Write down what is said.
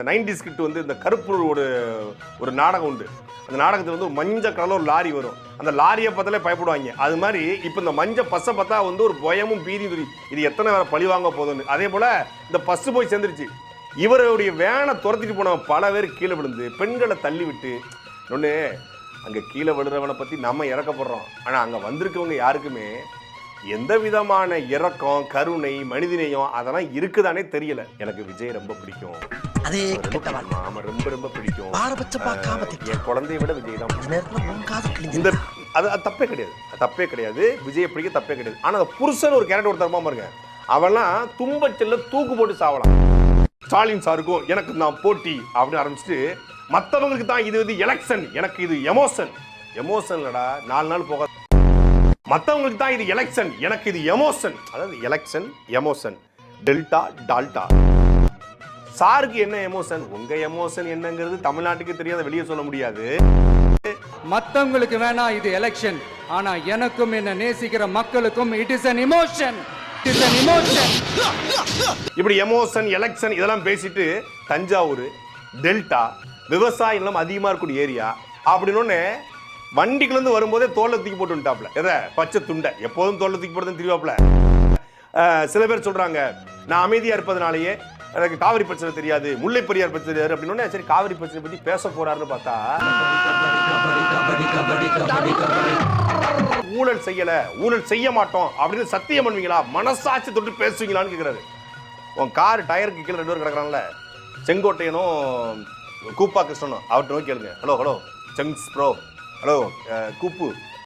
90s கிட்ட வந்து இந்த கருப்பு ஒரு ஒரு நாடகம் உண்டு. அந்த நாடகத்துல வந்து மஞ்சள் கலர்ல ஒரு லாரி வரும். அந்த லாரியை பார்த்தாலே பயப்படுவாங்க. அது மாதிரி இப்போ இந்த மஞ்சள் பஸ்ஸை பார்த்தா வந்து ஒரு பயமும் பீதியும் தெரியும். இது எத்தனை வேற பழி வாங்க போதும்னு. அதே போல இந்த பஸ் போய் சேர்ந்துருச்சு. இவருடைய வேனை துரத்திட்டு போன பல பேர் கீழே விழுந்து பெண்களை தள்ளி விட்டு ஒன்று அங்கே கீழே விழுறவனை பற்றி நம்ம இறக்கப்படுறோம். ஆனால் அங்கே வந்திருக்கவங்க யாருக்குமே எந்த விதமான இரக்கம் கருணை மனிதநேயம் அதெல்லாம் இருக்குதானே தெரியல. எனக்கு விஜய் ரொம்ப பிடிக்கும். அதே ஆமா ரொம்ப ரொம்ப பிடிக்கும். என் குழந்தைய விட விஜய் தான். இந்த அது தப்பே கிடையாது, தப்பே கிடையாது. விஜயை பிடிக்க தப்பே கிடையாது. ஆனா அந்த புருஷன் ஒரு கேரக்டர் ஒரு தரமா பாருங்க. அவெல்லாம் தும்பச்சல்ல தூக்கு போட்டு சாவலாம். ஸ்டாலின் சாருக்கும் எனக்கு நான் போட்டி அப்படின்னு ஆரம்பிச்சுட்டு மற்றவங்களுக்கு தான் இது வந்து எலெக்ஷன், எனக்கு இது எமோஷன். எமோஷன் இல்லடா, 4 நாள் போக. மற்றவங்களுக்கு தான் இது எலெக்ஷன், எனக்கு இது எமோஷன். அதாவது எலெக்ஷன் எமோஷன் டெல்டா டால்டா. சாருக்கு என்ன எமோஷன்? உங்க எமோஷன் என்னங்கிறது தமிழ்நாட்டுக்கு தெரியாத, வெளியே சொல்ல முடியாது. மத்தவங்களுக்கு வேணா இது எலெக்ஷன், ஆனா எனக்கும் என்ன நேசிக்கிற மக்களுக்கும் it is an emotion. It is an emotion. இப்படி எமோஷன் எலெக்ஷன் இதெல்லாம் பேசிட்டு தஞ்சாவூர் டெல்டா விவசாயம் எல்லாம் அதிகமா இருக்கக்கூடிய ஏரியா அப்படின்னு வண்டிக்குலேருந்து வரும்போதே தோல்ல தூக்கி போட்டு வந்துட்டாப்ல. எதை? பச்சை துண்டை. எப்போதும் தோல்ல தூக்கி போடுறதுன்னு தெரியாப்ல. சில பேர் சொல்றாங்க நான் அமைதியா இருப்பதனாலேயே எனக்கு காவிரி பிரச்சனை தெரியாது, முல்லை பெரியார் பிரச்சனை தெரியாது அப்படின்னு. சரி, காவிரி பிரச்சனை பத்தி பேச போறாருன்னு பார்த்தா ஊழல் செய்யல, ஊழல் செய்ய மாட்டோம் அப்படின்னு சத்தியம் பண்ணுவீங்களா? மனசாட்சி தொட்டு பேசுவீங்களான்னு கேட்கிறாரு. உன் கார் டயருக்கு கீழே 2 பேர் கிடக்குறாங்கல்ல, செங்கோட்டையனும் கூப்பா கிருஷ்ணனும், அவர்கிட்ட நோக்கி கேளுங்க. ஹலோ ஹலோ செங்ஸ் ப்ரோ, ஹலோ கூப்பு,